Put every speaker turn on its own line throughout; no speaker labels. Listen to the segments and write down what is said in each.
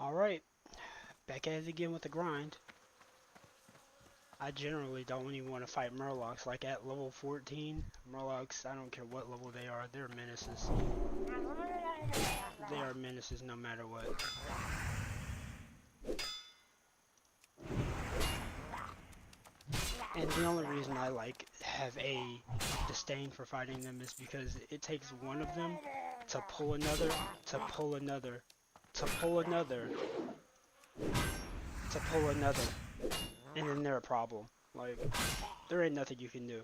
Alright, back at it again with the grind. I generally don't even want to fight Murlocs. Like at level 14, Murlocs, I don't care what level they are, they're menaces. They are menaces no matter what. And the only reason I have a disdain for fighting them is because it takes one of them to pull another, to pull another, to pull another, to pull another, and then they're a problem. Like, there ain't nothing you can do.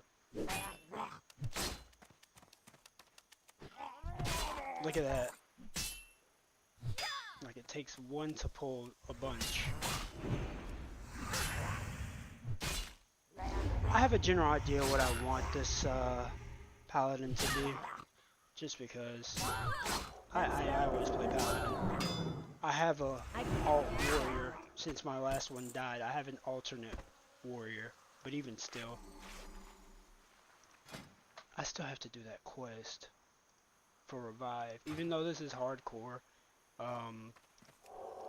Look at that. Like, it takes one to pull a bunch. I have a general idea what I want this paladin to be, just because I always play paladin. I have a alt warrior since my last one died. I have an alternate warrior, but even still, I still have to do that quest for revive. Even though this is hardcore,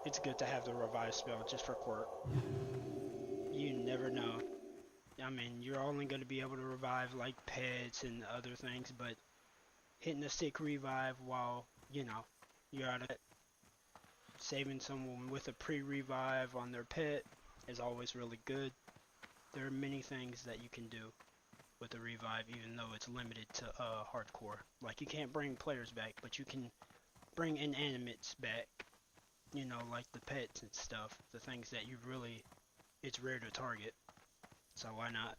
it's good to have the revive spell just for quirk. You never know. I mean, you're only going to be able to revive like pets and other things, but hitting a sick revive while, you know, you're out of it, saving someone with a pre-revive on their pet is always really good. There are many things that you can do with a revive, even though it's limited to hardcore. Like, you can't bring players back, but you can bring inanimates back, you know, like the pets and stuff, the things that you really, it's rare to target. So why not?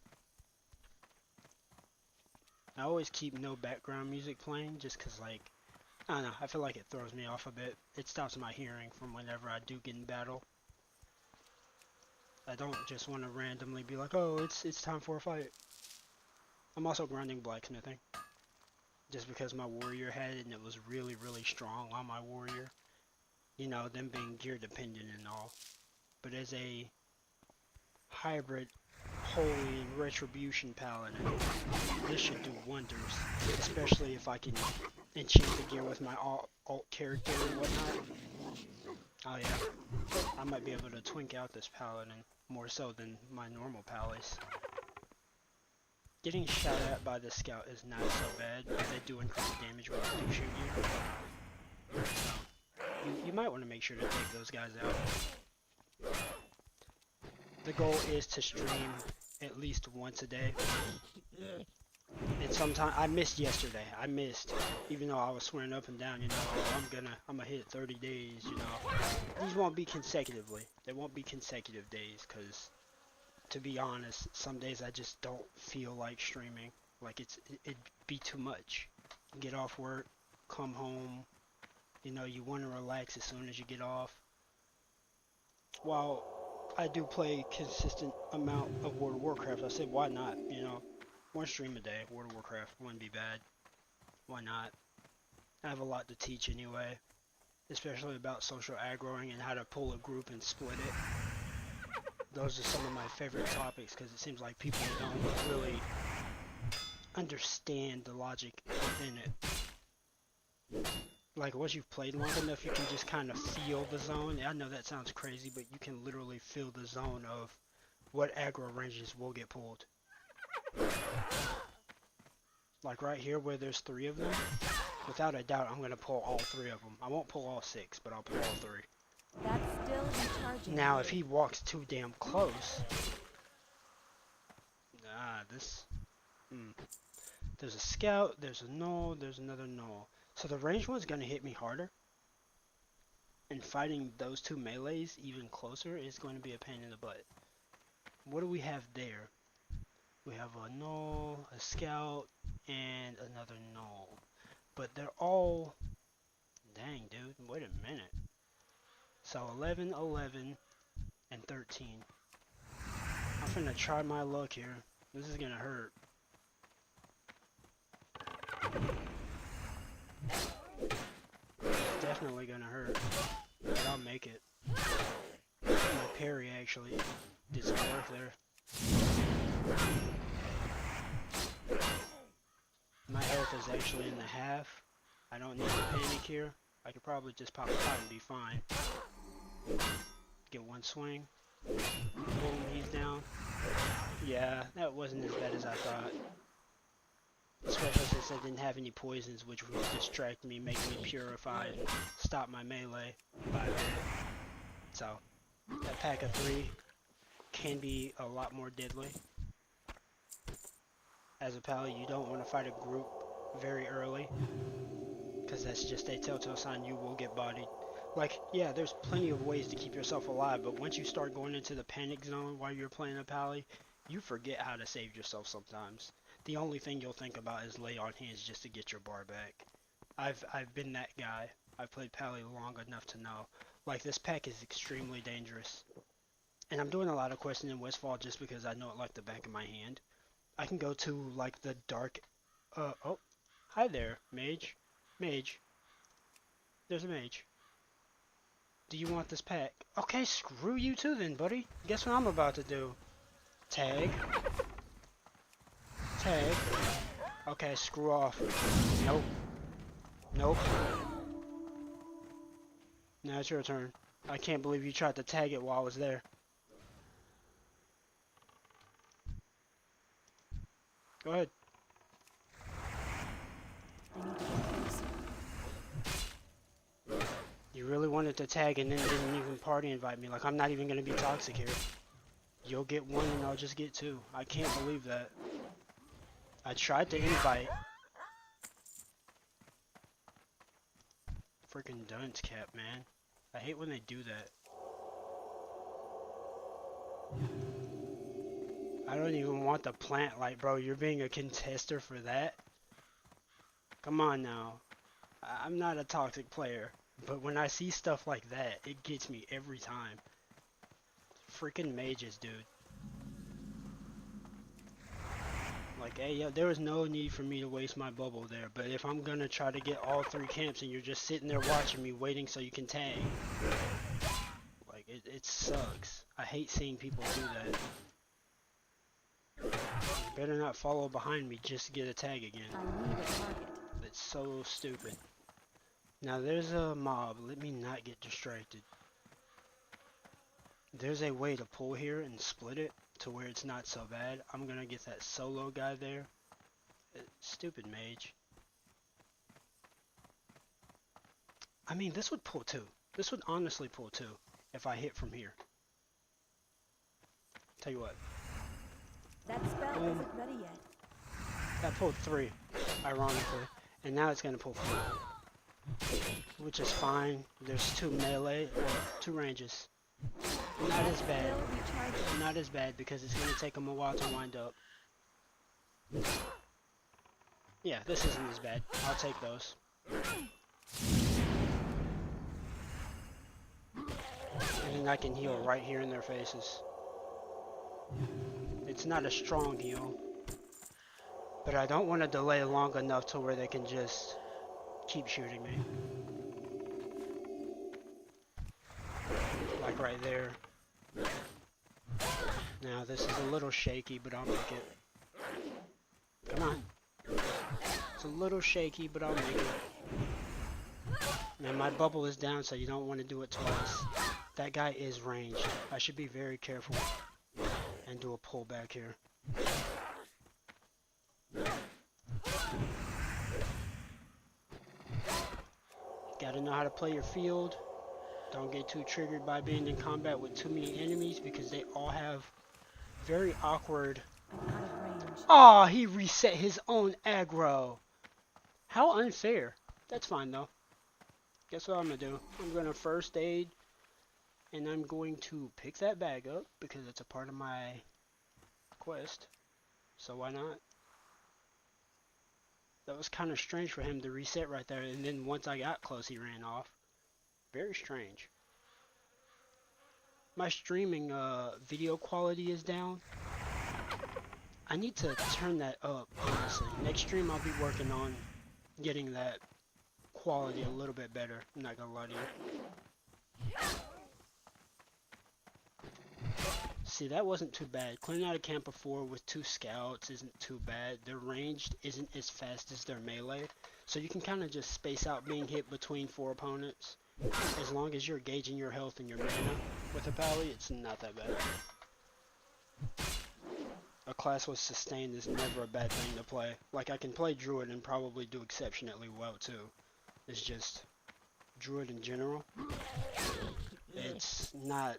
I always keep no background music playing just cause, like, I don't know, I feel like it throws me off a bit. It stops my hearing from whenever I do get in battle. I don't just want to randomly be like, oh, it's time for a fight. I'm also grinding blacksmithing, just because my warrior had it and it was really, really strong on my warrior. You know, them being gear dependent and all. But as a hybrid holy retribution paladin, this should do wonders, especially if I can enchant the gear with my alt character and whatnot. Oh yeah, I might be able to twink out this paladin more so than my normal palace. Getting shot at by the scout is not so bad, but they do increase damage when they do shoot you. So, you might want to make sure to take those guys out. The goal is to stream at least once a day. And sometimes I missed yesterday. I missed, even though I was swearing up and down, you know, oh, I'm gonna hit 30 days, you know. These won't be consecutively. They won't be consecutive days, cause to be honest, some days I just don't feel like streaming. Like it'd be too much. Get off work, come home, you know, you want to relax as soon as you get off. While I do play consistent amount of World of Warcraft, I said why not, you know, one stream a day, World of Warcraft wouldn't be bad. Why not? I have a lot to teach anyway, especially about social aggroing and how to pull a group and split it. Those are some of my favorite topics because it seems like people don't really understand the logic within it. Like, once you've played long enough, you can just kind of feel the zone. I know that sounds crazy, but you can literally feel the zone of what aggro ranges will get pulled. Like right here where there's 3 of them, without a doubt I'm going to pull all 3 of them. I won't pull all 6, but I'll pull all 3.
That's still recharging.
Now, if he walks too damn close, there's a scout, there's a null, there's another null. So the ranged one's gonna hit me harder, and fighting those 2 melees even closer is going to be a pain in the butt. What do we have there? We have a null, a scout, and another null. But they're all, dang dude, wait a minute. So 11, 11, and 13. I'm finna try my luck here. This is gonna hurt. It's definitely gonna hurt, but I'll make it. My parry actually did some work there. My health is actually in the half. I don't need to panic here. I could probably just pop a pot and be fine. Get one swing. Boom, he's down. Yeah, that wasn't as bad as I thought. Especially since I didn't have any poisons, which would distract me, make me purify, and stop my melee by a bit. So, that pack of 3 can be a lot more deadly. As a pally, you don't want to fight a group very early, because that's just a telltale sign you will get bodied. Like, yeah, there's plenty of ways to keep yourself alive, but once you start going into the panic zone while you're playing a pally, you forget how to save yourself sometimes. The only thing you'll think about is lay on hands just to get your bar back. I've been that guy. I've played pally long enough to know. Like, this pack is extremely dangerous. And I'm doing a lot of questing in Westfall just because I know it like the back of my hand. I can go to, like, the dark... oh. Hi there, mage. Mage. There's a mage. Do you want this pack? Okay, screw you too then, buddy. Guess what I'm about to do? Tag. Tag. Okay, screw off. Nope. Nope. Now it's your turn. I can't believe you tried to tag it while I was there. Go ahead. You really wanted to tag and then didn't even party invite me. Like, I'm not even gonna be toxic here. You'll get 1 and I'll just get 2. I can't believe that. I tried to invite. Freaking dunce cap, man. I hate when they do that. I don't even want the plant, like, bro, you're being a contester for that? Come on now. I'm not a toxic player, but when I see stuff like that, it gets me every time. Freaking mages, dude. Like, hey, yo, there was no need for me to waste my bubble there, but if I'm gonna try to get all 3 camps and you're just sitting there watching me waiting so you can tag, like, it sucks. I hate seeing people do that. You better not follow behind me just to get a tag again.
I need a target.
It's so stupid. Now there's a mob. Let me not get distracted. There's a way to pull here and split it to where it's not so bad. I'm gonna get that solo guy there. Stupid mage. I mean, this would pull 2. This would honestly pull 2 if I hit from here. Tell you what.
That spell isn't ready yet.
That pulled 3, ironically. And now it's gonna pull 4. Which is fine. There's 2 melee, or 2 ranges. Not as bad. Not as bad because it's gonna take them a while to wind up. Yeah, this isn't as bad. I'll take those. And then I can heal right here in their faces. It's not a strong heal. But I don't want to delay long enough to where they can just keep shooting me. Like right there. Now this is a little shaky, but I'll make it. Come on. It's a little shaky, but I'll make it. Man, my bubble is down, so you don't want to do it twice. That guy is ranged. I should be very careful and do a pullback here. Gotta know how to play your field. Don't get too triggered by being in combat with too many enemies because they all have very awkward... Aw, he reset his own aggro. How unfair. That's fine though. Guess what I'm gonna do? I'm gonna first aid and I'm going to pick that bag up because it's a part of my quest. So why not? That was kind of strange for him to reset right there, and then once I got close he ran off. Very strange. My streaming video quality is down. I need to turn that up, honestly. Next stream I'll be working on getting that quality a little bit better. I'm not gonna lie to you. See, that wasn't too bad. Clearing out a camp of 4 with 2 scouts isn't too bad. Their ranged isn't as fast as their melee. So you can kind of just space out being hit between 4 opponents. As long as you're gauging your health and your mana with a pally, it's not that bad. A class with sustain is never a bad thing to play. Like, I can play Druid and probably do exceptionally well too. It's just Druid in general. It's not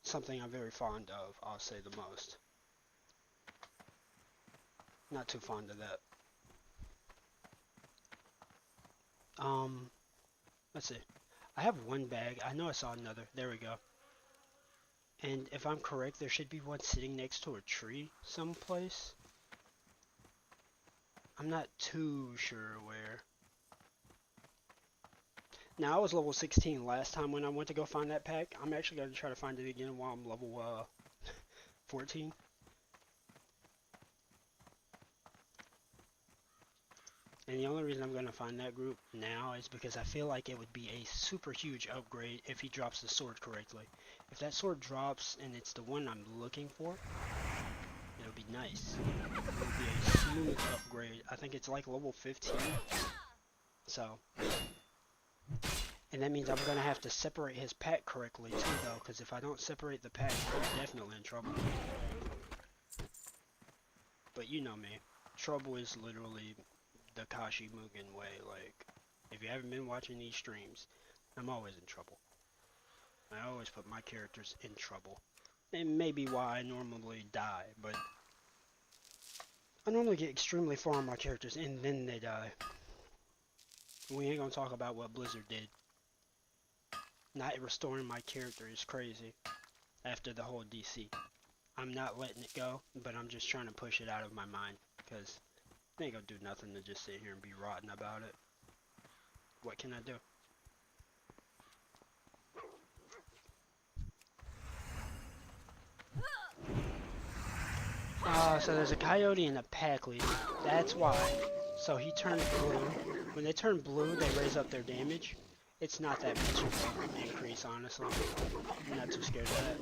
something I'm very fond of, I'll say the most. Not too fond of that. Let's see. I have one bag. I know I saw another. There we go. And if I'm correct, there should be one sitting next to a tree someplace. I'm not too sure where. Now, I was level 16 last time when I went to go find that pack. I'm actually going to try to find it again while I'm level 14. And the only reason I'm going to find that group now is because I feel like it would be a super huge upgrade if he drops the sword correctly. If that sword drops and it's the one I'm looking for, it'll be nice. It would be a smooth upgrade. I think it's like level 15. So, and that means I'm going to have to separate his pack correctly too though, because if I don't separate the pack, I'm definitely in trouble. But you know me. Trouble is literally the Kashi Mugen way. Like, if you haven't been watching these streams, I'm always in trouble. I always put my characters in trouble. And maybe why I normally die, but I normally get extremely far on my characters and then they die. We ain't gonna talk about what Blizzard did. Not restoring my character is crazy after the whole DC. I'm not letting it go, but I'm just trying to push it out of my mind, because it ain't gonna do nothing to just sit here and be rotten about it. What can I do? So there's a coyote and a pack leader. That's why. So he turned blue. When they turn blue, they raise up their damage. It's not that much of an increase, honestly. I'm not too scared of that.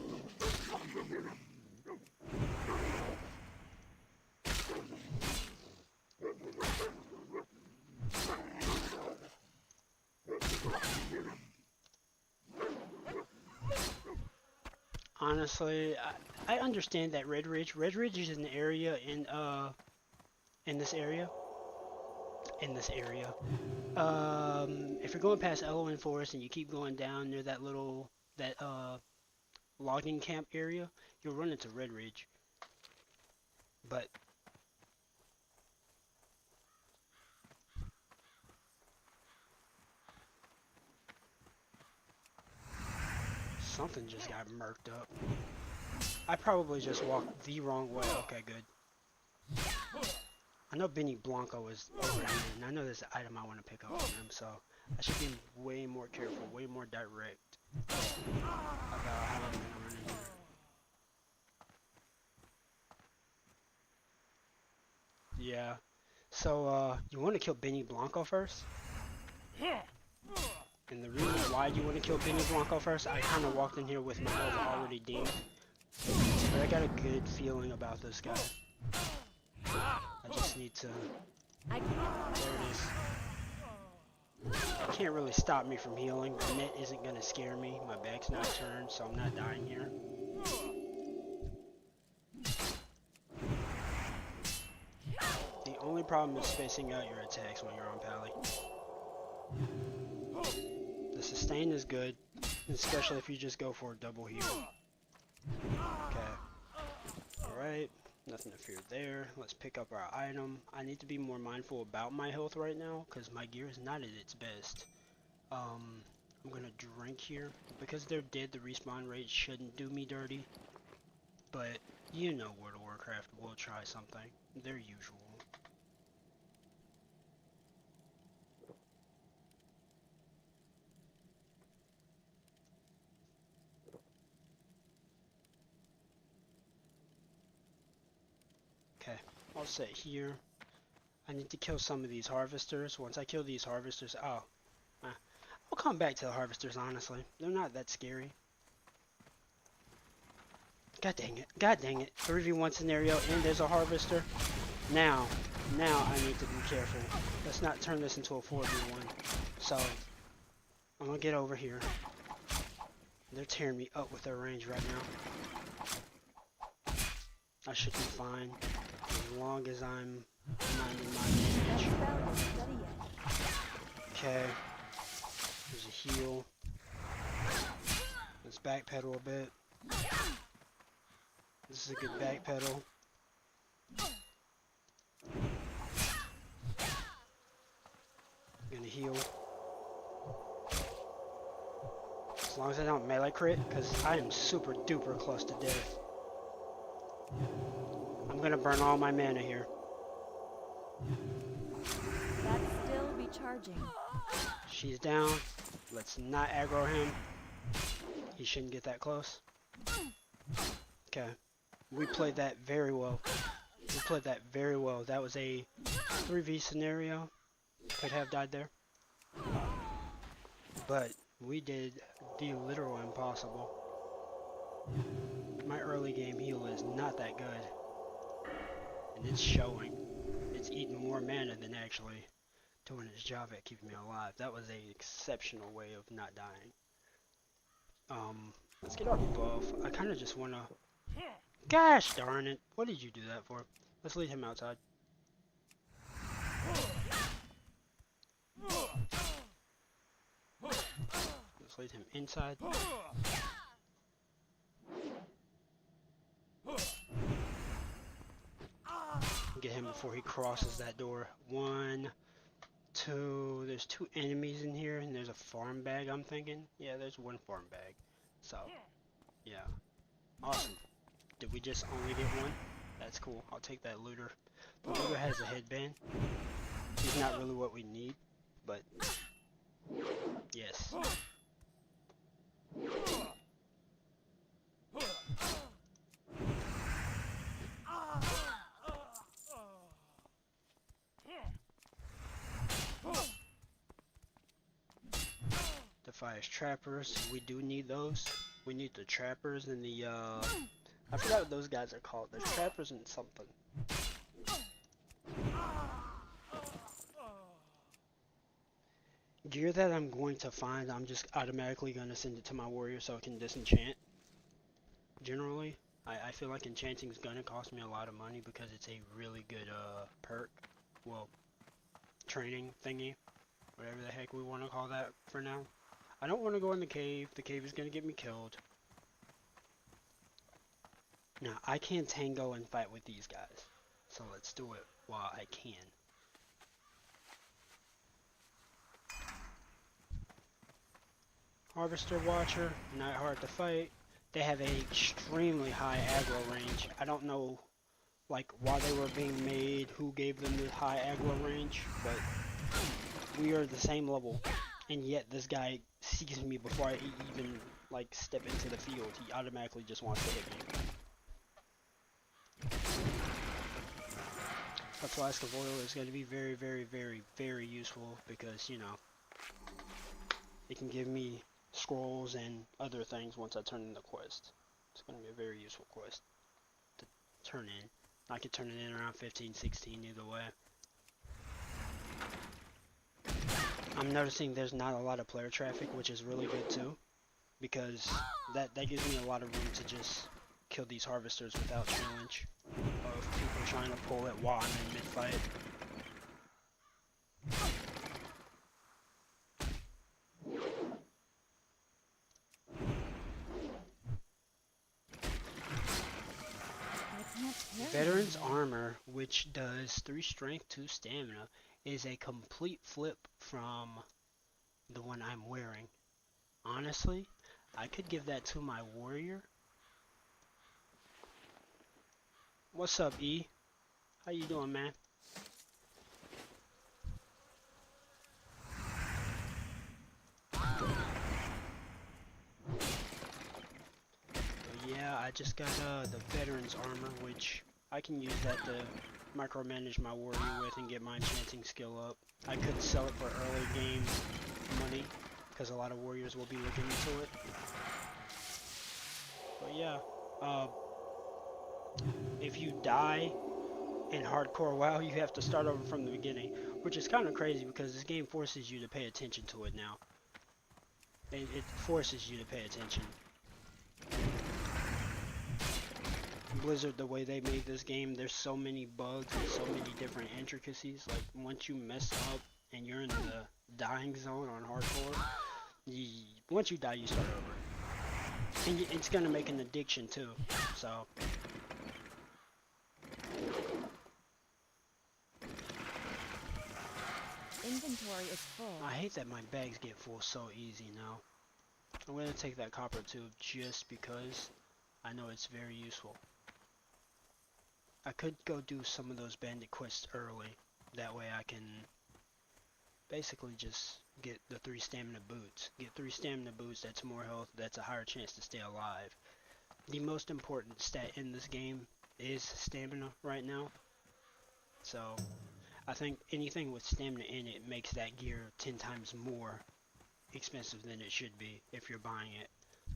Honestly, I understand that Red Ridge is an area in this area. If you're going past Elwyn Forest and you keep going down near that logging camp area, you'll run into Red Ridge. But something just got murked up. I probably just walked the wrong way. Okay, good. I know Benny Blanco is over here, and I know there's an item I want to pick up from him, so I should be way more careful, way more direct about how I'm going to run in here. Yeah. So, you want to kill Benny Blanco first? And the reason why you want to kill Benny Blanco first, I kind of walked in here with my health already deemed. But I got a good feeling about this guy. I just need to... There it is. It can't really stop me from healing. The net isn't going to scare me. My back's not turned, so I'm not dying here. The only problem is spacing out your attacks when you're on Pally. The sustain is good, especially if you just go for a double heal. Okay. Alright. Nothing to fear there. Let's pick up our item. I need to be more mindful about my health right now, because my gear is not at its best. I'm going to drink here. Because they're dead, the respawn rate shouldn't do me dirty. But, you know World of Warcraft will try something. Their usual. Okay, I'll sit here. I need to kill some of these harvesters. Once I kill these harvesters, I'll come back to the harvesters, honestly. They're not that scary. God dang it. God dang it. 3v1 scenario and there's a harvester. Now I need to be careful. Let's not turn this into a 4v1. So, I'm gonna get over here. They're tearing me up with their range right now. I should be fine as long as I'm minding my
That
damage.
spell isn't ready yet.
Okay. There's a heal. Let's backpedal a bit. This is a good backpedal. Gonna heal. As long as I don't melee crit, because I am super duper close to death. I'm gonna burn all my mana here.
That's still recharging.
She's down. Let's not aggro him. He shouldn't get that close. Okay. We played that very well. We played that very well. That was a 3v scenario. Could have died there. But we did the literal impossible. My early game heal is not that good. And it's showing. It's eating more mana than actually doing its job at keeping me alive. That was an exceptional way of not dying. Let's get our buff. I kind of just want to... Gosh darn it. What did you do that for? Let's lead him outside. Let's lead him inside. Get him before he crosses that door. 1, 2. There's 2 enemies in here, and there's a farm bag, I'm thinking. Yeah, there's 1 farm bag. So, yeah. Awesome. Did we just only get 1? That's cool. I'll take that looter. The looter has a headband. He's not really what we need, but yes. Defies trappers. We do need those. We need the trappers and the I forgot what those guys are called. There's trappers and something. Gear that I'm going to find, I'm just automatically going to send it to my warrior so I can disenchant. Generally, I feel like enchanting is going to cost me a lot of money because it's a really good perk. Well, training thingy. Whatever the heck we want to call that for now. I don't want to go in the cave. The cave is going to get me killed. Now, I can tango and fight with these guys. So let's do it while I can. Harvester Watcher, not hard to fight. They have an extremely high aggro range. I don't know like why they were being made, who gave them the high aggro range, but we are the same level. And yet this guy sees me before I even like step into the field. He automatically just wants to hit me. That's why Flask of Oil is going to be very, very, very, very useful because, you know, it can give me scrolls and other things once I turn in the quest. It's going to be a very useful quest to turn in. I could turn it in around 15, 16 either way. I'm noticing there's not a lot of player traffic, which is really good too, because that gives me a lot of room to just kill these harvesters without challenge of people trying to pull it while I'm in mid-fight. Veteran's Armor, which does 3 strength, 2 stamina, is a complete flip from the one I'm wearing. Honestly, I could give that to my warrior. What's up, E? How you doing, man? Yeah, I just got the Veteran's Armor, which I can use that to micromanage my warrior with and get my enchanting skill up. I could sell it for early game money, because a lot of warriors will be looking into it. But yeah, if you die in hardcore WoW, you have to start over from the beginning, which is kind of crazy because this game forces you to pay attention to it now. It forces you to pay attention. Blizzard, the way they made this game, there's so many bugs and so many different intricacies. Like, once you mess up and you're in the dying zone on hardcore, once you die, you start over. And it's gonna make an addiction too, so.
Inventory is full.
I hate that my bags get full so easy now. I'm gonna take that copper tube just because I know it's very useful. I could go do some of those bandit quests early. That way I can basically just get the 3 stamina boots. Get 3 stamina boots, that's more health, that's a higher chance to stay alive. The most important stat in this game is stamina right now. So, I think anything with stamina in it makes that gear 10 times more expensive than it should be if you're buying it.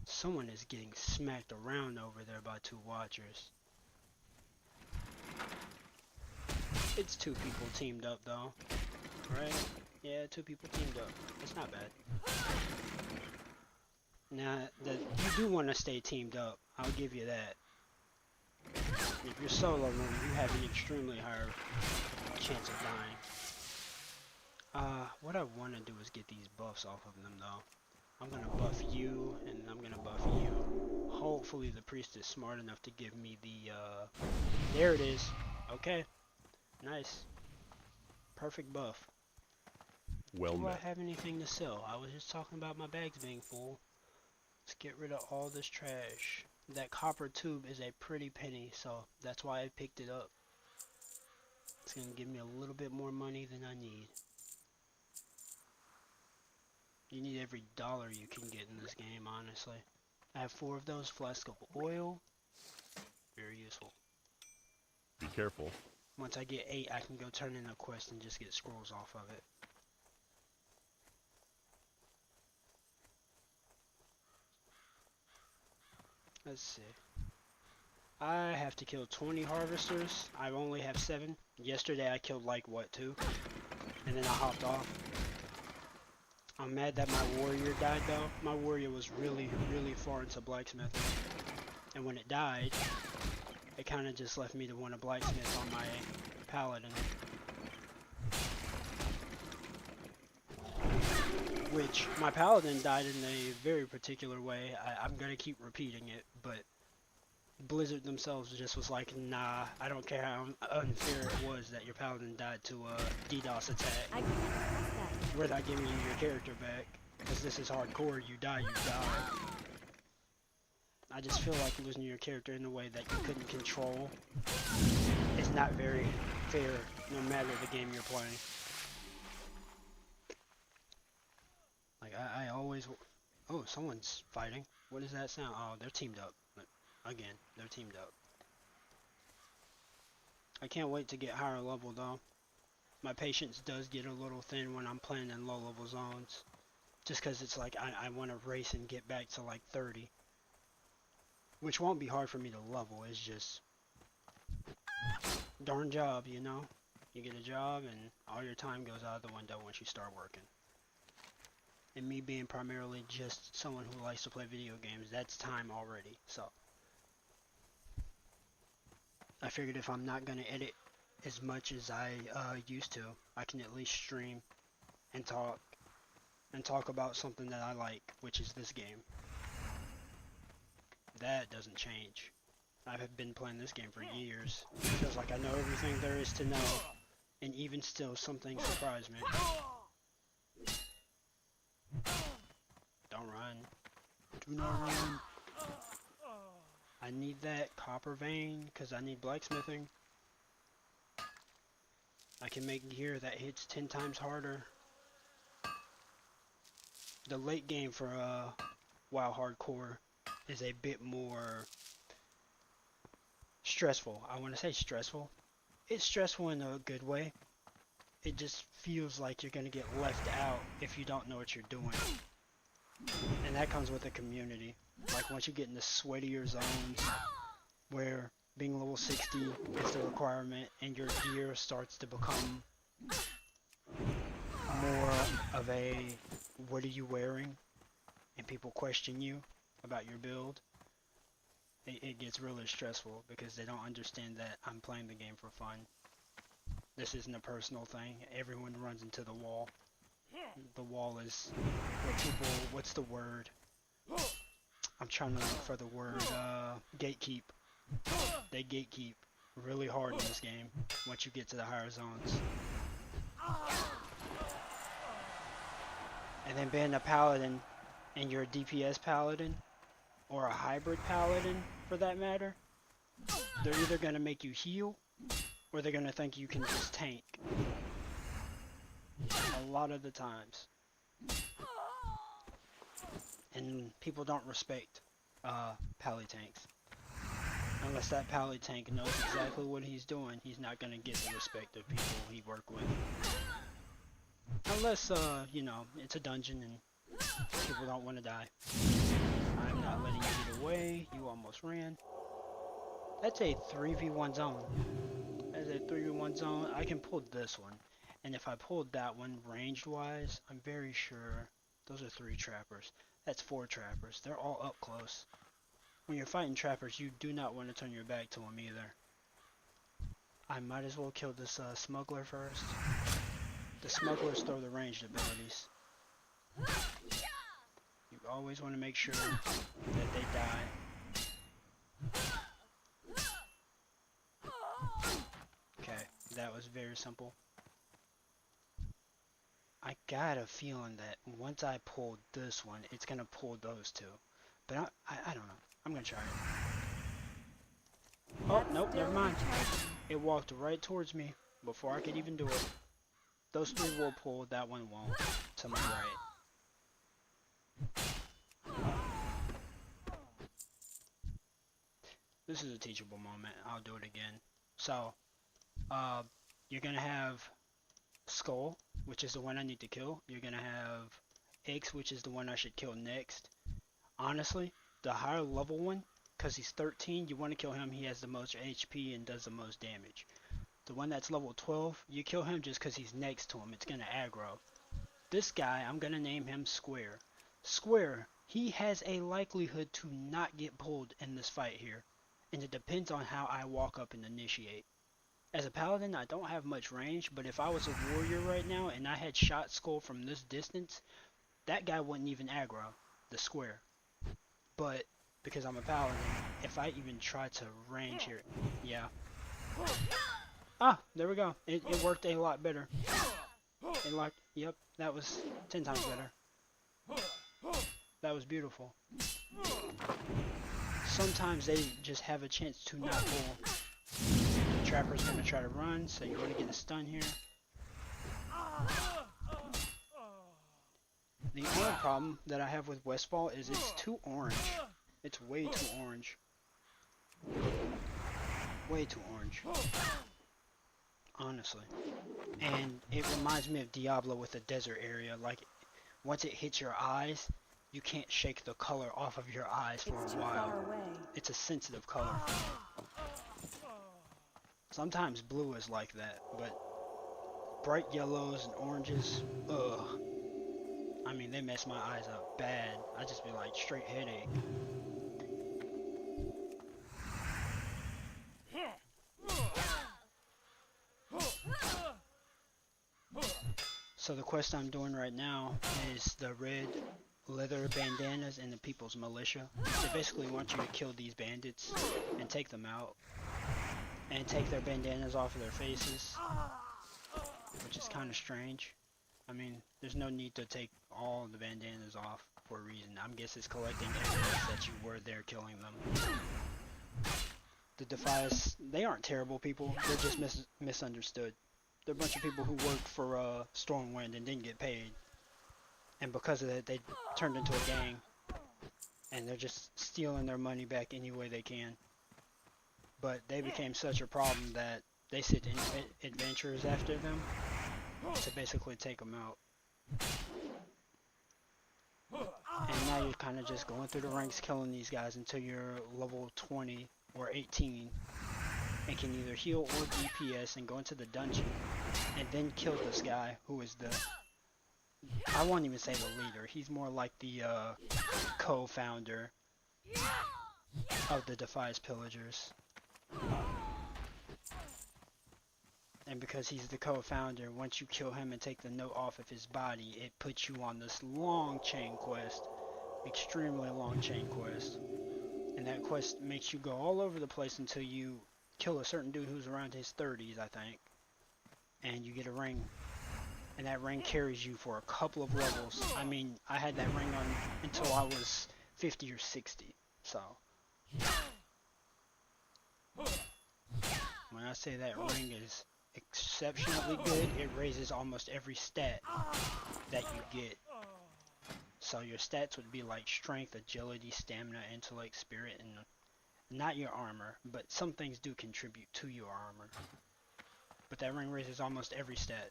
Someone is getting smacked around over there by 2 watchers. It's 2 people teamed up though, right? Yeah, 2 people teamed up. It's not bad. Now, you do want to stay teamed up. I'll give you that. If you're solo, you have an extremely higher chance of dying. What I want to do is get these buffs off of them though. I'm gonna buff you, and I'm gonna buff you. Hopefully the priest is smart enough to give me the, there it is. Okay. Nice. Perfect buff.
Well
Do I
met.
have anything to sell? I was just talking about my bags being full. Let's get rid of all this trash. That copper tube is a pretty penny, so that's why I picked it up. It's gonna give me a little bit more money than I need. You need every dollar you can get in this game, honestly. I have 4 of those, flask of oil. Very useful.
Be careful.
Once I get 8, I can go turn in a quest and just get scrolls off of it. Let's see. I have to kill 20 harvesters. I only have 7. Yesterday I killed like, what, 2? And then I hopped off. I'm mad that my warrior died though. My warrior was really, really far into blacksmithing. And when it died, it kind of just left me to want to blacksmith on my paladin. Which, my paladin died in a very particular way. I'm going to keep repeating it, but Blizzard themselves just was like, nah, I don't care how unfair it was that your paladin died to a DDoS attack.
I can't trust that.
We're not giving you your character back, because this is hardcore. You die, you die. I just feel like losing your character in a way that you couldn't control is not very fair, no matter the game you're playing. Like, I always... Oh, someone's fighting. What does that sound? Oh, they're teamed up. Again, they're teamed up. I can't wait to get higher level, though. My patience does get a little thin when I'm playing in low level zones. Just because it's like, I want to race and get back to like 30. Which won't be hard for me to level, it's just... darn job, you know? You get a job and all your time goes out the window once you start working. And me being primarily just someone who likes to play video games, that's time already, so. I figured if I'm not going to edit as much as I used to, I can at least stream and talk about something that I like, which is this game. That doesn't change. I've been playing this game for years. It feels like I know everything there is to know, and even still, some things surprise me. Don't run. Do not run. I need that copper vein, because I need blacksmithing. I can make gear that hits 10 times harder. The late game for WoW Hardcore is a bit more stressful. I want to say stressful. It's stressful in a good way. It just feels like you're going to get left out if you don't know what you're doing. And that comes with the community. Like once you get in the sweatier zones where being level 60 is the requirement and your gear starts to become more of a what are you wearing and people question you about your build, it gets really stressful because they don't understand that I'm playing the game for fun. This isn't a personal thing. Everyone runs into the wall. The wall is where people, what's the word? I'm trying to look for the word, gatekeep. They gatekeep really hard in this game once you get to the higher zones. And then being a paladin, and you're a DPS paladin, or a hybrid paladin for that matter, they're either going to make you heal, or they're going to think you can just tank. A lot of the times. And people don't respect pally tanks. Unless that pally tank knows exactly what he's doing, he's not going to get the respect of people he work with. Unless, you know, it's a dungeon and people don't want to die. I'm not letting you get away. You almost ran. That's a 3v1 zone. That's a 3v1 zone. I can pull this one. And if I pulled that one ranged-wise, I'm very sure those are 3 trappers. That's 4 trappers. They're all up close. When you're fighting trappers, you do not want to turn your back to them either. I might as well kill this smuggler first. The smugglers throw the ranged abilities. You always want to make sure that they die. Okay, that was very simple. I got a feeling that once I pull this one, it's going to pull those 2. But I don't know. I'm going to try it. Oh, nope, never mind. It walked right towards me before I could even do it. Those 3 will pull, that one won't. To my right. This is a teachable moment. I'll do it again. So, you're going to have Skull, which is the one I need to kill. You're going to have X, which is the one I should kill next. Honestly, the higher level one, because he's 13, you want to kill him. He has the most HP and does the most damage. The one that's level 12, you kill him just because he's next to him. It's going to aggro. This guy, I'm going to name him Square. Square, he has a likelihood to not get pulled in this fight here. And it depends on how I walk up and initiate. As a paladin, I don't have much range, but if I was a warrior right now and I had shot Skull from this distance, that guy wouldn't even aggro, the Square. But because I'm a paladin, if I even try to range here, yeah. Ah, there we go. It worked a lot better. It locked, yep, that was 10 times better. That was beautiful. Sometimes they just have a chance to not pull. The trapper's going to try to run, so you want to get a stun here. The only problem that I have with Westfall is it's too orange. It's way too orange. Way too orange. Honestly. And it reminds me of Diablo with the desert area. Like, once it hits your eyes, you can't shake the color off of your eyes for a while. It's a sensitive color. Sometimes blue is like that, but bright yellows and oranges, ugh. I mean, they mess my eyes up bad. I just be like, straight headache. So the quest I'm doing right now is the red leather bandanas and the people's militia. They basically want you to kill these bandits and take them out. And take their bandanas off of their faces. Which is kind of strange. I mean, there's no need to take all the bandanas off for a reason. I'm guessing it's collecting evidence that you were there killing them. The Defias, they aren't terrible people. They're just misunderstood. They're a bunch of people who worked for Stormwind and didn't get paid. And because of that, they turned into a gang. And they're just stealing their money back any way they can. But they became such a problem that they sent adventurers after them to basically take them out. And now you're kind of just going through the ranks killing these guys until you're level 20 or 18 and can either heal or DPS and go into the dungeon and then kill this guy who is I won't even say the leader. He's more like the co-founder of the Defias Pillagers. And because he's the co-founder, once you kill him and take the note off of his body, it puts you on this long chain quest. Extremely long chain quest. And that quest makes you go all over the place until you kill a certain dude who's around his 30s, I think. And you get a ring. And that ring carries you for a couple of levels. I mean, I had that ring on until I was 50 or 60. So, when I say that ring is exceptionally good, it raises almost every stat that you get. So your stats would be like strength, agility, stamina, intellect, spirit, and not your armor, but some things do contribute to your armor. But that ring raises almost every stat,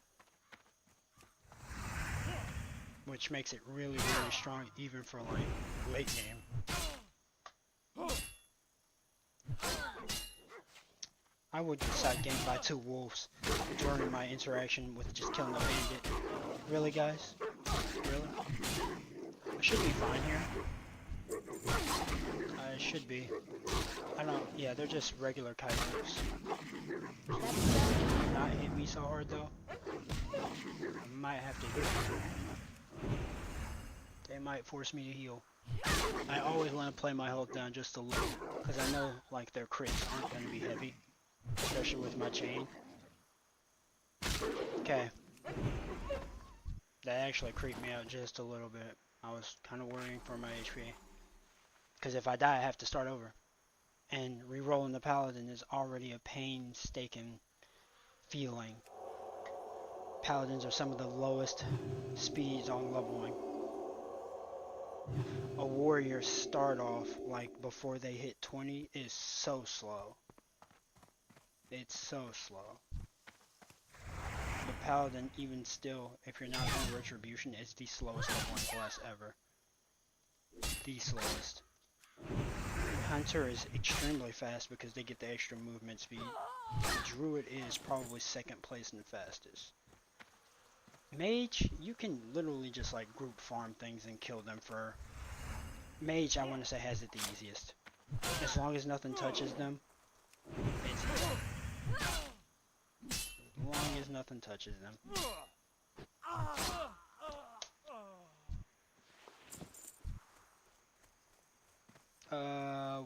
which makes it really, really strong even for like late game. I would get side gamed by 2 wolves during my interaction with just killing a bandit. Really, guys? Really? I should be fine here. I should be. I don't. Yeah, they're just regular coyotes. Not hit me so hard though. I might have to hit them. They might force me to heal. I always want to play my health down just a little, because I know like their crits aren't going to be heavy, especially with my chain. Okay. That actually creeped me out just a little bit. I was kind of worrying for my HP. Because if I die, I have to start over. And re-rolling the Paladin is already a painstaking feeling. Paladins are some of the lowest speeds on leveling. A warrior start off, like before they hit 20, is so slow. It's so slow. The Paladin, even still, if you're not on Retribution, is the slowest leveling class ever. The slowest. Hunter is extremely fast because they get the extra movement speed. Druid is probably second place in the fastest. Mage, you can literally just like group farm things and kill them for... Mage, I want to say, has it the easiest. As long as nothing touches them, it's easy. As long as nothing touches them.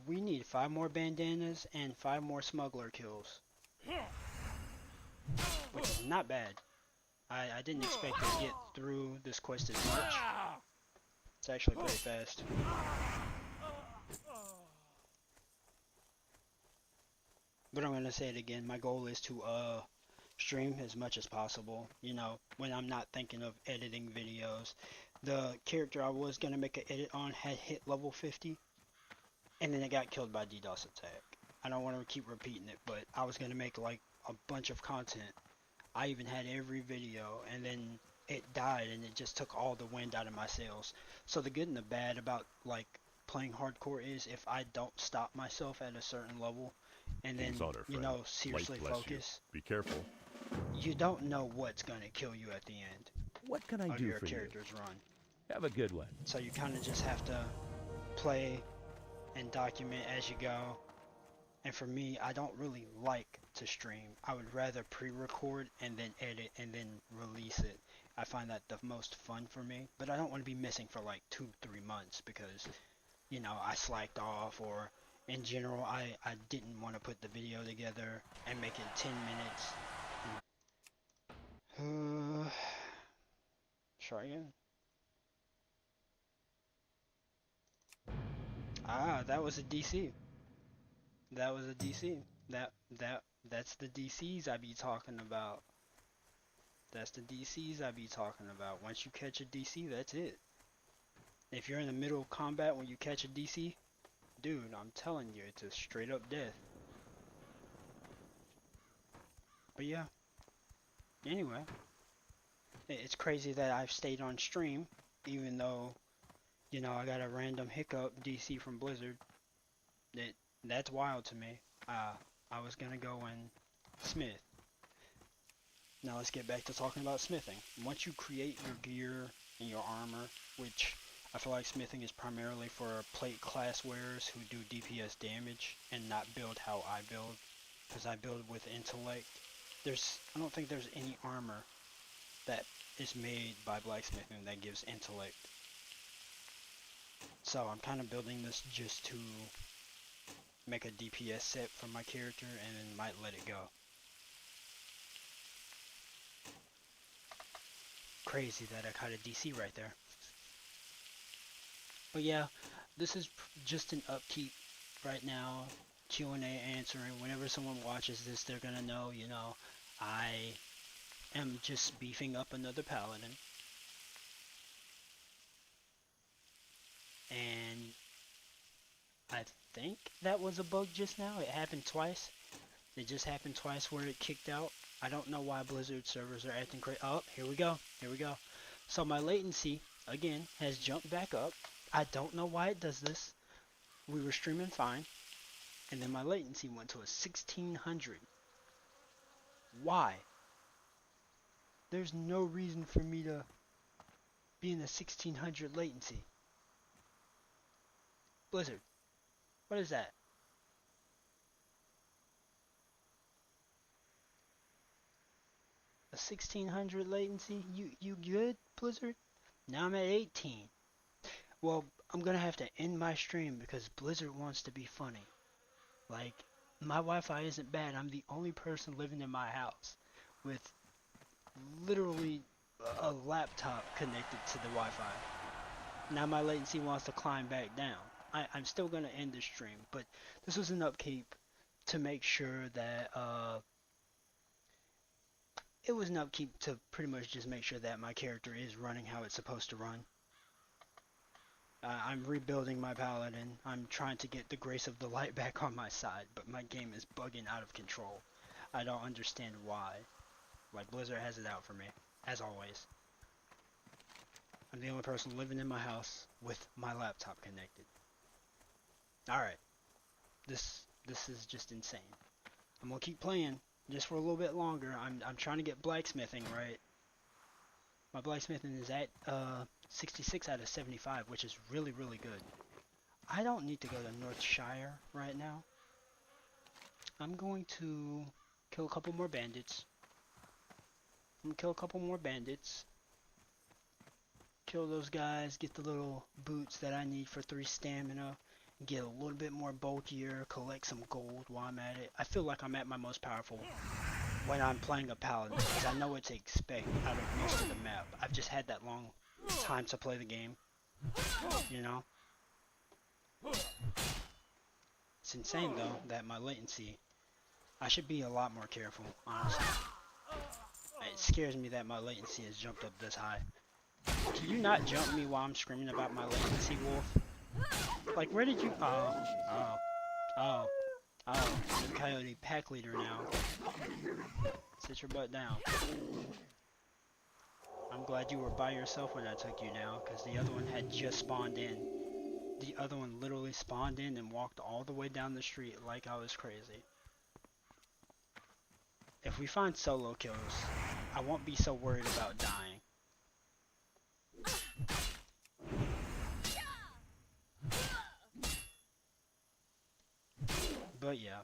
We need 5 more bandanas and 5 more smuggler kills. Which is not bad. I didn't expect to get through this quest as much. It's actually pretty fast. But I'm gonna say it again, my goal is to stream as much as possible, you know, when I'm not thinking of editing videos. The character I was gonna make an edit on had hit level 50, and then it got killed by DDoS attack. I don't want to keep repeating it, but I was gonna make like a bunch of content. I even had every video, and then it died, and it just took all the wind out of my sails. So the good and the bad about like playing hardcore is if I don't stop myself at a certain level, and then, you know, seriously focus.
Be careful.
You don't know what's gonna kill you at the end.
What can I
of
do
your
for
character's
you?
run.
Have a good one.
So you kind of just have to play and document as you go. And for me, I don't really like to stream. I would rather pre-record and then edit and then release it. I find that the most fun for me. But I don't want to be missing for like 2-3 months because, you know, I slacked off, or in general, I didn't want to put the video together and make it 10 minutes. Try again. Ah, that was a DC. That was a DC. That's the DCs I be talking about. That's the DCs I be talking about. Once you catch a DC, that's it. If you're in the middle of combat when you catch a DC, dude, I'm telling you, it's a straight up death. But yeah. Anyway, it's crazy that I've stayed on stream, even though, you know, I got a random hiccup DC from Blizzard. That's wild to me. I was gonna go and smith. Now let's get back to talking about smithing. Once you create your gear in your armor, which I feel like smithing is primarily for plate class wearers who do DPS damage and not build how I build, because I build with intellect. I don't think there's any armor that is made by blacksmithing that gives intellect. So I'm kind of building this just to make a DPS set for my character and then might let it go. Crazy that I caught a DC right there. But yeah, this is just an upkeep right now. Q&A answering. Whenever someone watches this, they're gonna know, you know, I am just beefing up another paladin. And I think that was a bug just now. It happened twice. It just happened twice where it kicked out. I don't know why Blizzard servers are acting crazy. Oh, here we go. Here we go. So my latency, again, has jumped back up. I don't know why it does this. We were streaming fine. And then my latency went to a 1600. Why? There's no reason for me to be in a 1600 latency. Blizzard, what is that? A 1600 latency? You good, Blizzard? Now I'm at 18. Well, I'm gonna have to end my stream because Blizzard wants to be funny. Like, my Wi-Fi isn't bad. I'm the only person living in my house with literally a laptop connected to the Wi-Fi. Now my latency wants to climb back down. I'm still gonna end the stream, but this was an upkeep to make sure that it was an upkeep to pretty much just make sure that my character is running how it's supposed to run. I'm rebuilding my paladin. I'm trying to get the grace of the light back on my side, but my game is bugging out of control. I don't understand why. Like, Blizzard has it out for me, as always. I'm the only person living in my house with my laptop connected. Alright. This is just insane. I'm gonna keep playing just for a little bit longer. I'm trying to get blacksmithing right. My blacksmithing is at 66 out of 75, which is really, really good. I don't need to go to Northshire right now. I'm going to kill a couple more bandits. Kill those guys, get the little boots that I need for 3 stamina, get a little bit more bulkier, collect some gold while I'm at it. I feel like I'm at my most powerful when I'm playing a paladin, because I know what to expect out of most of the map. I've just had that long time to play the game, you know? It's insane though, that my latency, I should be a lot more careful, honestly. It scares me that my latency has jumped up this high. Can you not jump me while I'm screaming about my latency, Wolf? Like, where did you... Oh, you're the Coyote pack leader now. Sit your butt down. I'm glad you were by yourself when I took you down, because the other one had just spawned in. The other one literally spawned in and walked all the way down the street like I was crazy. If we find solo kills, I won't be so worried about dying. But yeah,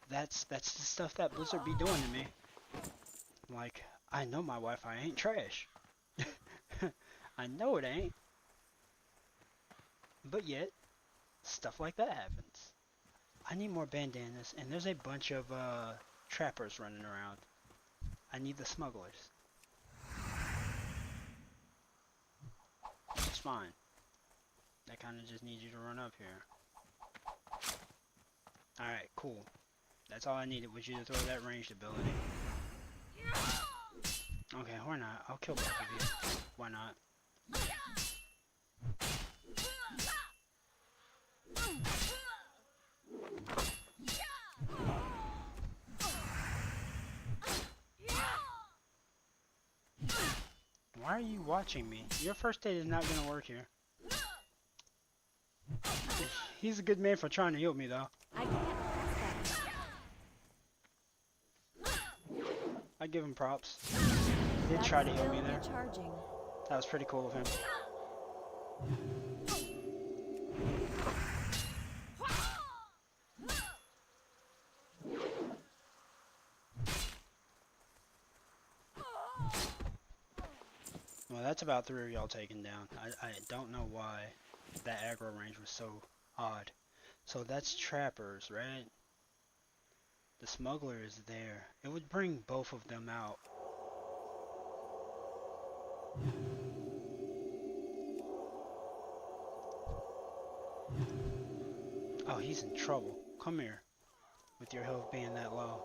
that's the stuff that Blizzard be doing to me. Like, I know my Wi-Fi ain't trash. I know it ain't. But yet, stuff like that happens. I need more bandanas, and there's a bunch of trappers running around. I need the smugglers. It's fine. I kind of just need you to run up here. Alright, cool. That's all I needed was you to throw that ranged ability. Okay, why not? I'll kill both of you. Why not? Why are you watching me? Your first date is not gonna work here. He's a good man for trying to heal me, though.
I can't press that.
I give him props. did try to heal me
Still
there.
recharging.
That was pretty cool of him. Well, that's about 3 of y'all taken down. I don't know why that aggro range was so odd. So that's trappers, right? The smuggler is there. It would bring both of them out. Oh, he's in trouble. Come here. With your health being that low.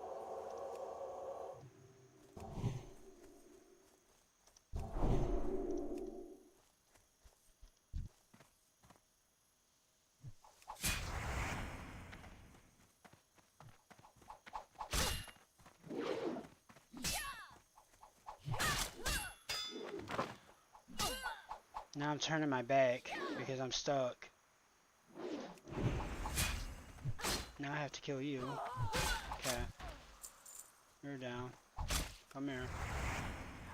Now I'm turning my back because I'm stuck. Now I have to kill you. Okay. You're down. Come here.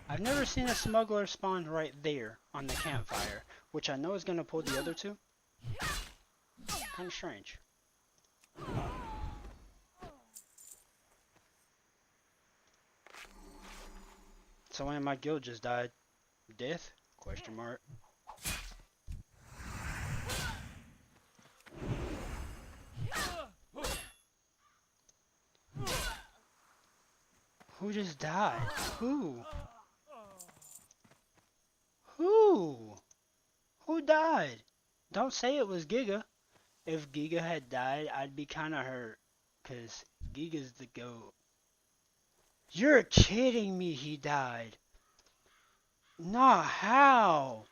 I've never seen a smuggler spawn right there on the campfire, which I know is going to pull the other two. Kind of strange. So when my guild just died. Death? Question mark. Who just died? Who? Who? Who died? Don't say it was Giga. If Giga had died, I'd be kind of hurt. Because Giga's the GOAT. You're kidding me, he died. Nah, how?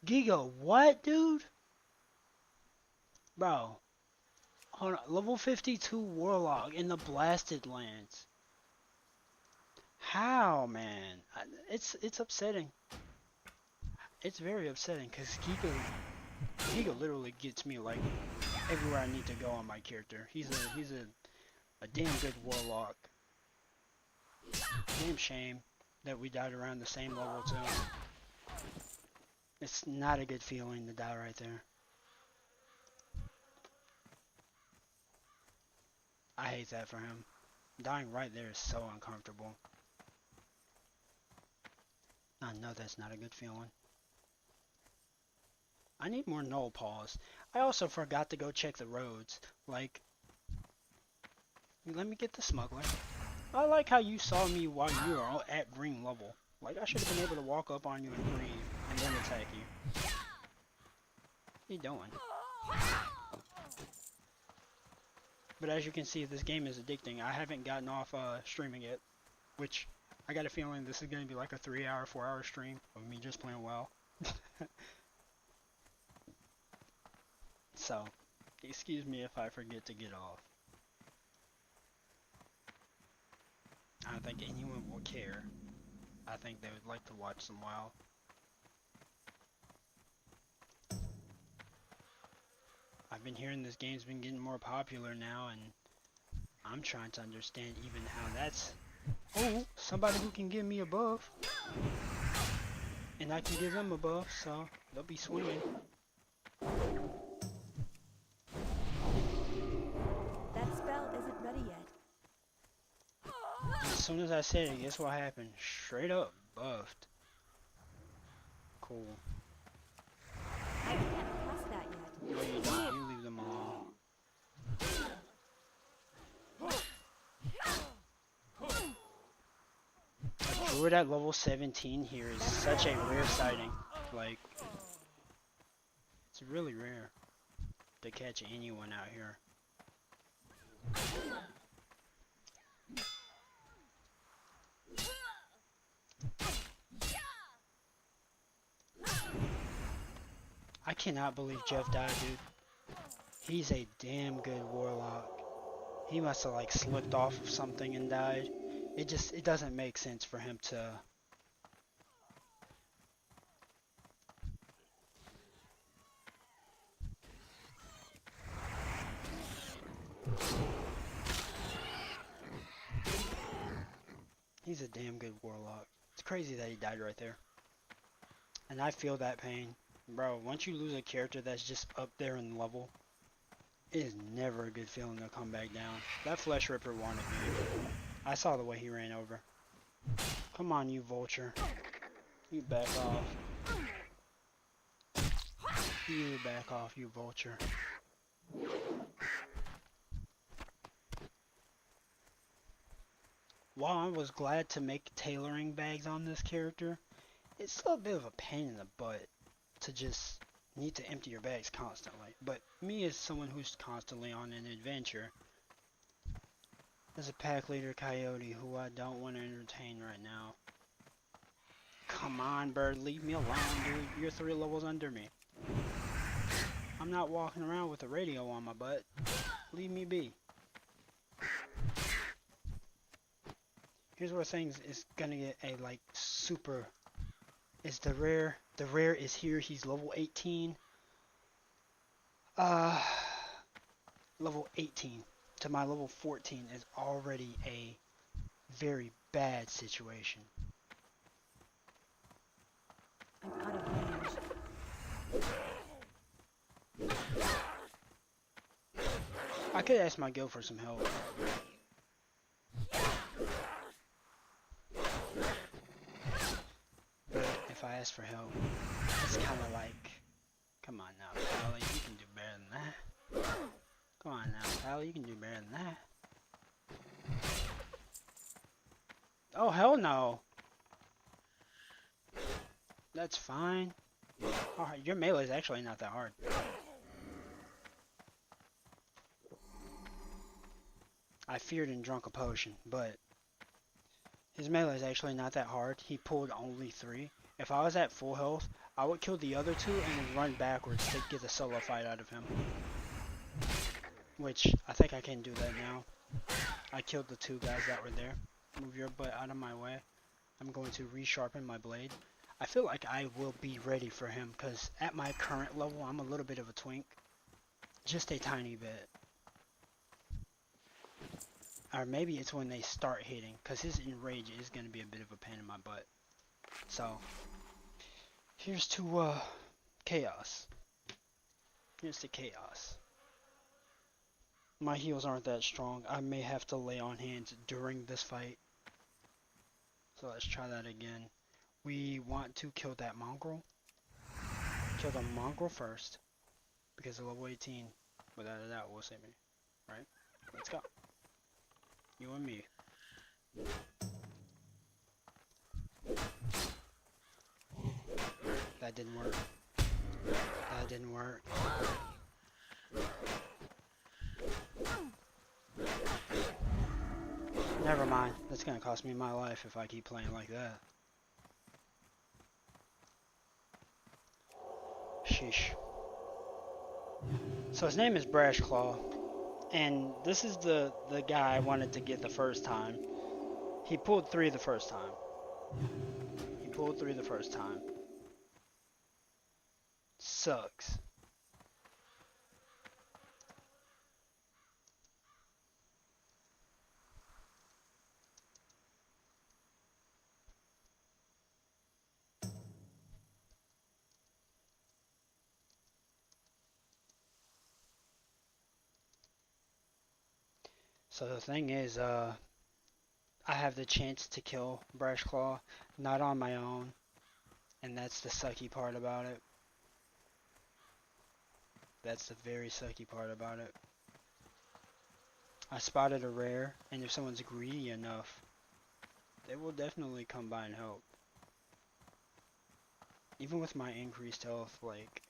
Giga, what, dude? Bro. Hold on. Level 52 Warlock in the Blasted Lands. How, man? It's upsetting. It's very upsetting because Giga literally gets me like everywhere I need to go on my character. He's a damn good Warlock. Damn shame that we died around the same level too. It's not a good feeling to die right there. I hate that for him. Dying right there is so uncomfortable. I know that's not a good feeling. I need more null paws. I also forgot to go check the roads. Like, let me get the smuggler. I like how you saw me while you were all at green level. Like, I should have been able to walk up on you and breathe and then attack you. What are you doing? But as you can see, this game is addicting. I haven't gotten off streaming yet, which I got a feeling this is going to be like a 3-hour, 4-hour stream of me just playing WoW. So, excuse me if I forget to get off. I don't think anyone will care. I think they would like to watch some WoW. I've been hearing this game's been getting more popular now, and I'm trying to understand even how that's... Oh, somebody who can give me a buff. And I can give them a buff, so they'll be swinging.
That spell isn't ready yet.
As soon as I said it, guess what happened? Straight up buffed. Cool.
I can't cast that yet.
No, you don't. You leave them alone. A druid at level 17 here is such a rare sighting. Like, it's really rare to catch anyone out here. I cannot believe Jeff died, dude. He's a damn good warlock. He must have like slipped off of something and died. It doesn't make sense for him to... He's a damn good warlock. It's crazy that he died right there. And I feel that pain. Bro, once you lose a character that's just up there in level, it is never a good feeling to come back down. That Flesh Ripper wanted me. I saw the way he ran over. Come on, you vulture. You back off. You back off, you vulture. While I was glad to make tailoring bags on this character, it's still a bit of a pain in the butt to just need to empty your bags constantly. But me as someone who's constantly on an adventure, as a pack leader coyote who I don't want to entertain right now. Come on, bird, leave me alone, dude. You're 3 levels under me. I'm not walking around with a radio on my butt. Leave me be. Here's where things is gonna get a like super. Is the rare is here. He's level 18. Level 18 to my level 14 is already a very bad situation.
I'm out of range.
I could ask my guild for some help. But if I ask for help, it's kind of like, come on now, Pally, you can do better than that. Come on now, Pally, you can do better than that. Oh, hell no. That's fine. Alright, your melee is actually not that hard. I feared and drunk a potion, but his melee is actually not that hard. He pulled only 3. If I was at full health, I would kill the other 2 and then run backwards to get a solo fight out of him. Which, I think I can do that now. I killed the 2 guys that were there. Move your butt out of my way. I'm going to resharpen my blade. I feel like I will be ready for him, because at my current level, I'm a little bit of a twink. Just a tiny bit. Or maybe it's when they start hitting, because his enrage is going to be a bit of a pain in my butt. So, here's to, chaos. Here's to chaos. My heals aren't that strong. I may have to lay on hands during this fight. So let's try that again. We want to kill that mongrel. Kill the mongrel first. Because the level 18, without a doubt, will save me. Right? Let's go. You and me. That didn't work. That didn't work. Never mind. That's gonna cost me my life if I keep playing like that. Sheesh. So his name is Brash Claw. And this is the guy I wanted to get the first time. He pulled 3 the first time. He pulled 3 the first time. Sucks. So the thing is, I have the chance to kill Brash Claw, not on my own, and that's the sucky part about it. That's the very sucky part about it. I spotted a rare, and if someone's greedy enough, they will definitely come by and help. Even with my increased health, like,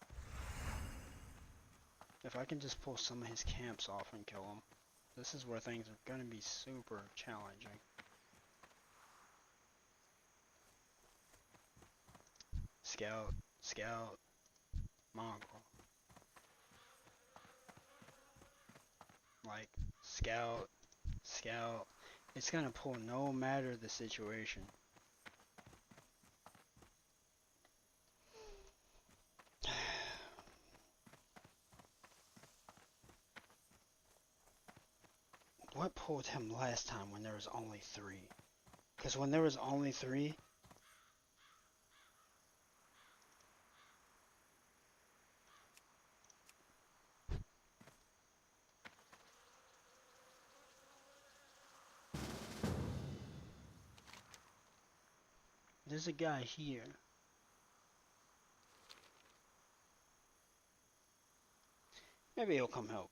if I can just pull some of his camps off and kill him, this is where things are going to be super challenging. Scout, scout, mongrel. Like, scout, scout. It's going to pull no matter the situation. What pulled him last time when there was only 3? Because when there was only 3, there's a guy here. Maybe he'll come help.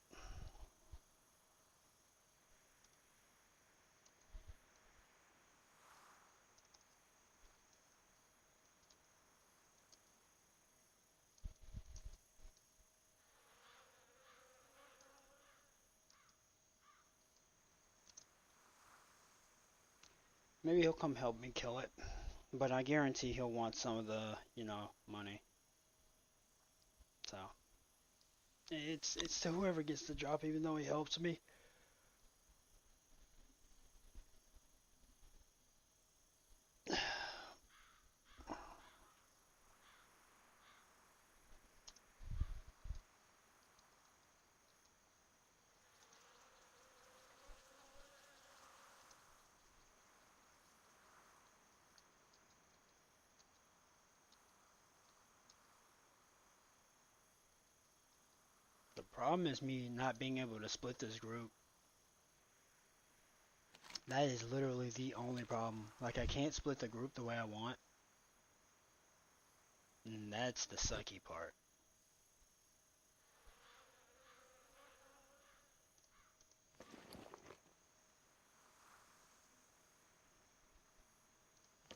Maybe he'll come help me kill it. But I guarantee he'll want some of the, money. So it's to whoever gets the job, even though he helps me. The problem is me not being able to split this group. That is literally the only problem. Like, I can't split the group the way I want. And that's the sucky part.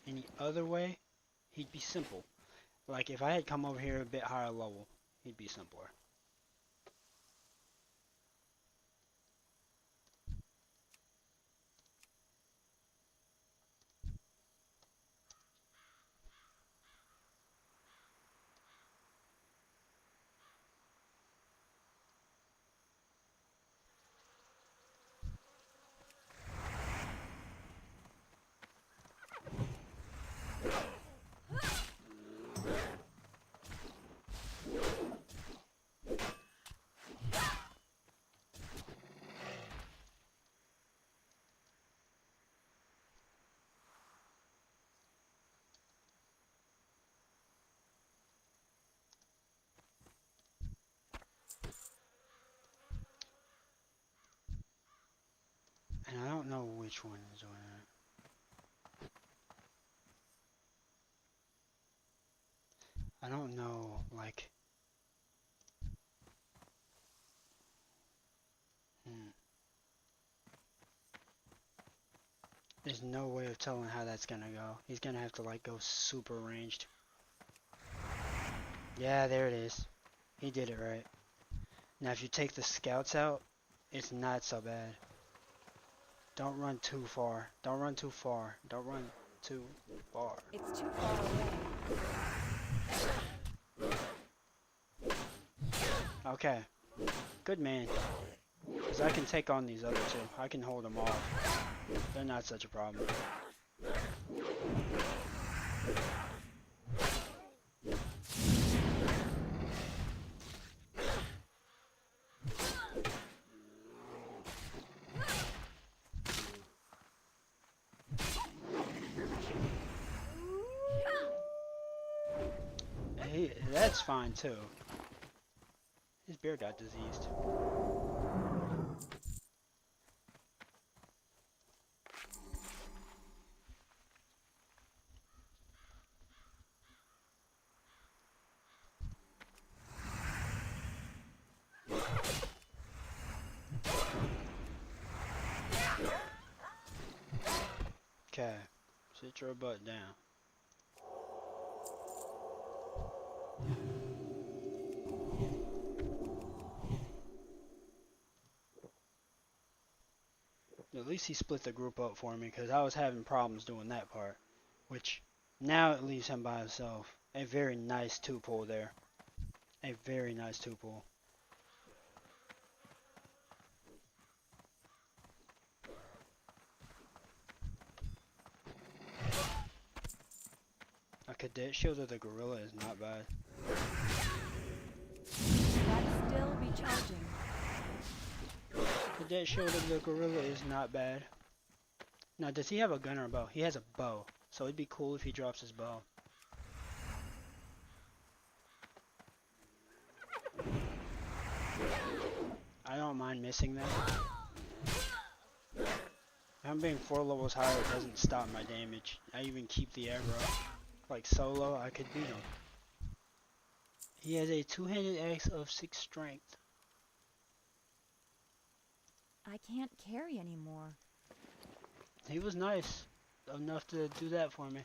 Any other way, he'd be simple. Like, if I had come over here a bit higher level, he'd be simpler. And I don't know which one is doing it. I don't know, like... There's no way of telling how that's gonna go. He's gonna have to, like, go super ranged. Yeah, there it is. He did it right. Now, if you take the scouts out, it's not so bad. Don't run too far. Don't run too far. Don't run too far.
It's too far away.
Okay. Good man. Because I can take on these other two. I can hold them off. They're not such a problem. Hey, that's fine too. His bear got diseased. Okay, sit your butt down. At least he split the group up for me, because I was having problems doing that part. Which, now it leaves him by himself. A very nice two-pull there. A very nice two-pull. A cadet shield of the gorilla is not bad.
That's still recharging.
Cadet shield of the gorilla is not bad. Now, does he have a gun or a bow? He has a bow, so it'd be cool if he drops his bow. I don't mind missing that. If I'm being 4 levels higher, it doesn't stop my damage. I even keep the aggro. Like solo, I could beat him. He has a 2-handed axe of 6 strength.
I can't carry anymore.
He was nice enough to do that for me.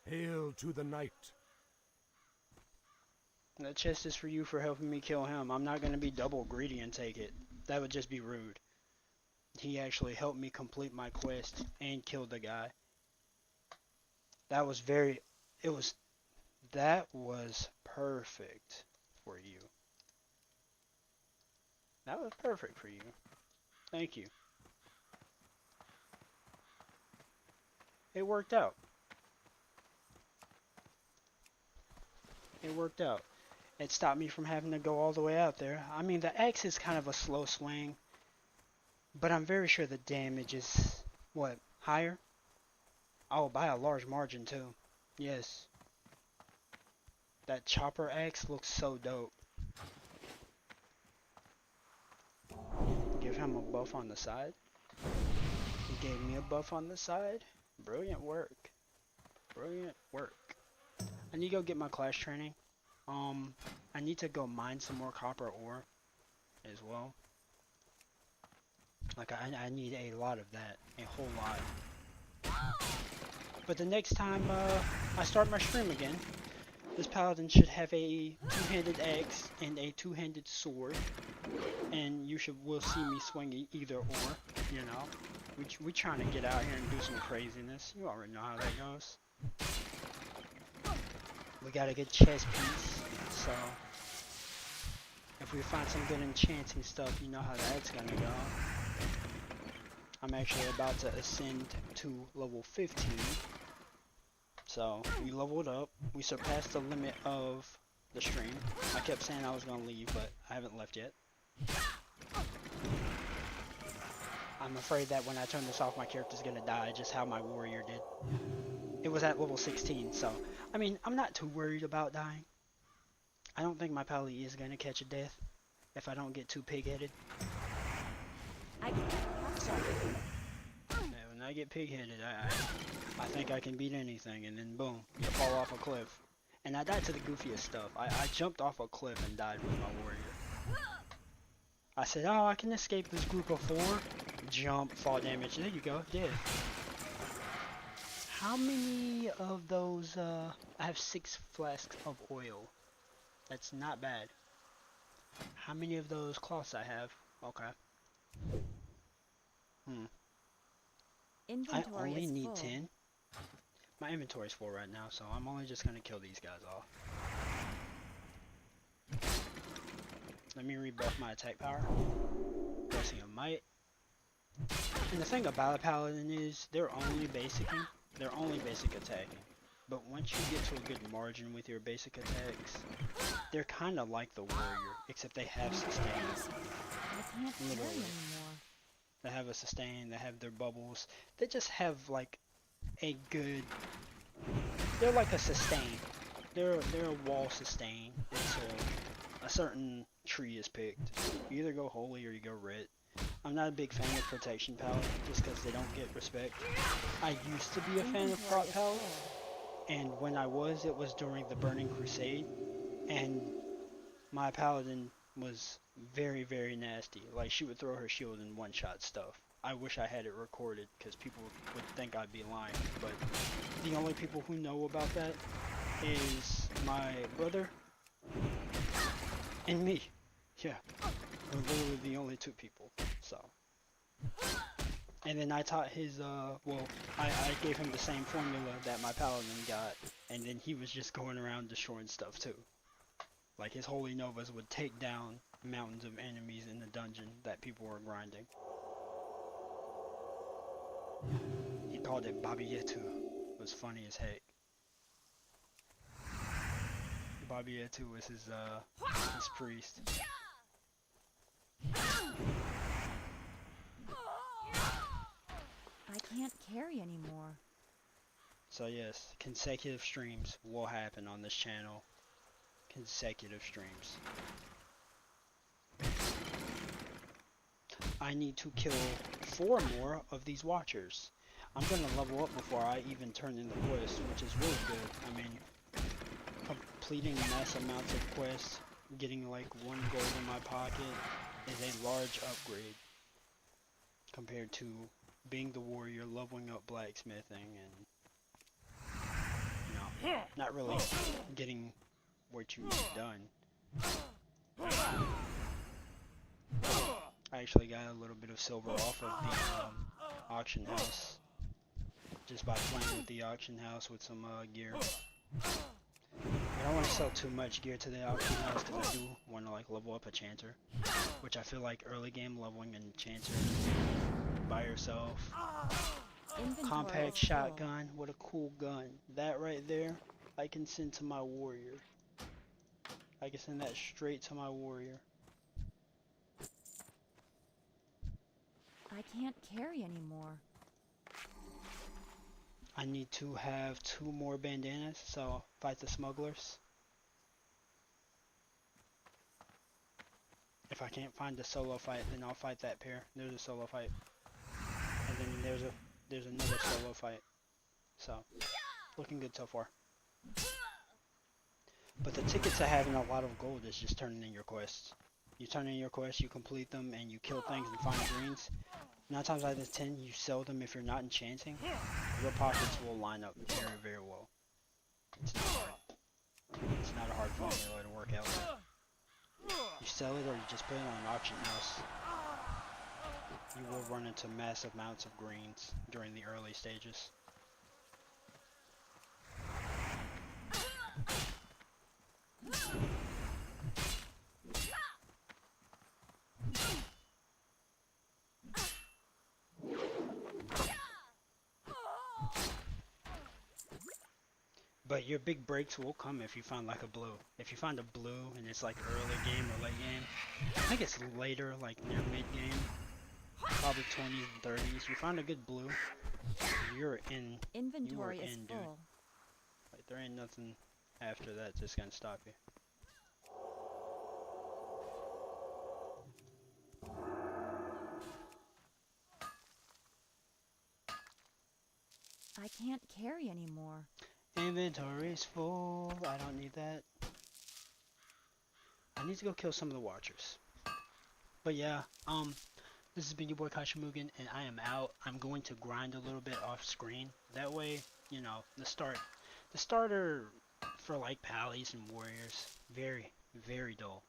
Hail to the knight.
That chest is for you for helping me kill him. I'm not going to be double greedy and take it. That would just be rude. He actually helped me complete my quest and killed the guy. That was that was perfect for you. That was perfect for you. Thank you. It worked out. It worked out. It stopped me from having to go all the way out there. I mean, the axe is kind of a slow swing, but I'm very sure the damage is, what, higher? Oh, by a large margin, too. Yes. That chopper axe looks so dope. Give him a buff on the side. He gave me a buff on the side. Brilliant work. Brilliant work. I need to go get my class training. I need to go mine some more copper ore as well. Like, I need a lot of that. A whole lot. But the next time I start my stream again, this paladin should have a 2-handed axe and a 2-handed sword. And will see me swing either or, you know. We trying to get out here and do some craziness. You already know how that goes. We got a good chess piece, so if we find some good enchanting stuff, you know how that's gonna go. I'm actually about to ascend to level 15. So we leveled up. We surpassed the limit of the stream. I kept saying I was gonna leave, but I haven't left yet. I'm afraid that when I turn this off, my character's gonna die, just how my warrior did. It was at level 16, so I mean, I'm not too worried about dying. I don't think my pally is gonna catch a death if I don't get too pig-headed.
I can't cross that.
Yeah, when I get pig-headed, I think I can beat anything, and then boom, you fall off a cliff. And I died to the goofiest stuff. I jumped off a cliff and died with my warrior. I said, oh, I can escape this group of 4. Jump, fall damage. There you go, dead. How many of those, I have 6 flasks of oil. That's not bad. How many of those cloths I have? Okay. I
Inventory
only
is
need
full.
10. My inventory's full right now, so I'm only just gonna kill these guys off. Let me rebuff my attack power. Blessing of Might. And the thing about a paladin is they're only basicing. They're only basic attacking. But once you get to a good margin with your basic attacks, they're kind of like the warrior, except they have sustain.
I can't carry
Literally.
anymore.
They have a sustain, they have their bubbles. They just have like a good... They're like a sustain. They're a wall sustain until a certain tree is picked. You either go holy or you go red. I'm not a big fan of protection palette just because they don't get respect. I used to be a fan of prot palette, and when I was, it was during the Burning Crusade, and my paladin was very, very nasty. Like, she would throw her shield and one-shot stuff. I wish I had it recorded because people would think I'd be lying, but the only people who know about that is my brother and me. Yeah, we're literally the only 2 people, so. And then I taught his, well, I gave him the same formula that my paladin got, and then he was just going around destroying stuff too. Like, his holy novas would take down mountains of enemies in the dungeon that people were grinding. He called it Baba Yetu. It was funny as heck. Bobby Etu was his priest.
I can't carry anymore.
So yes, consecutive streams will happen on this channel. Consecutive streams. I need to kill 4 more of these watchers. I'm gonna level up before I even turn in the quest, which is really good. I mean, completing mass amounts of quests, getting like 1 gold in my pocket is a large upgrade compared to being the warrior, leveling up blacksmithing, and you know, not really getting what you need done. I actually got a little bit of silver off of the auction house just by playing with the auction house with some gear. I don't want to sell too much gear to the auction house because I do want to like level up a chanter, which I feel like early game leveling a chanter by yourself.
Inventory
Compact
is full.
shotgun, what a cool gun. That right there, I can send to my warrior. I can send that straight to my warrior.
I can't carry anymore.
I need to have 2 more bandanas, so fight the smugglers. If I can't find a solo fight, then I'll fight that pair. There's a solo fight. And then there's another solo fight. So, looking good so far. But the ticket to having a lot of gold is just turning in your quests. You turn in your quests, you complete them, and you kill things and find greens. 9 times out of 10, you sell them if you're not enchanting. Your pockets will line up very, very well. It's not hard. It's not a hard formula to work out with. You sell it or you just put it on an auction house. You will run into massive amounts of greens during the early stages. But your big breaks will come if you find like a blue. If you find a blue and it's like early game or late game, I think it's later, like near mid game, probably 20s and 30s. You find a good blue, you're in.
Inventory
you are
is
in, dude.
full.
Like there ain't nothing after that that's gonna stop you.
I can't carry anymore.
Inventory's full. I don't need that. I need to go kill some of the watchers. But yeah, this has been your boy Kashimugen, and I am out. I'm going to grind a little bit off screen. That way, you know, the starter for like pallies and warriors, very, very dull.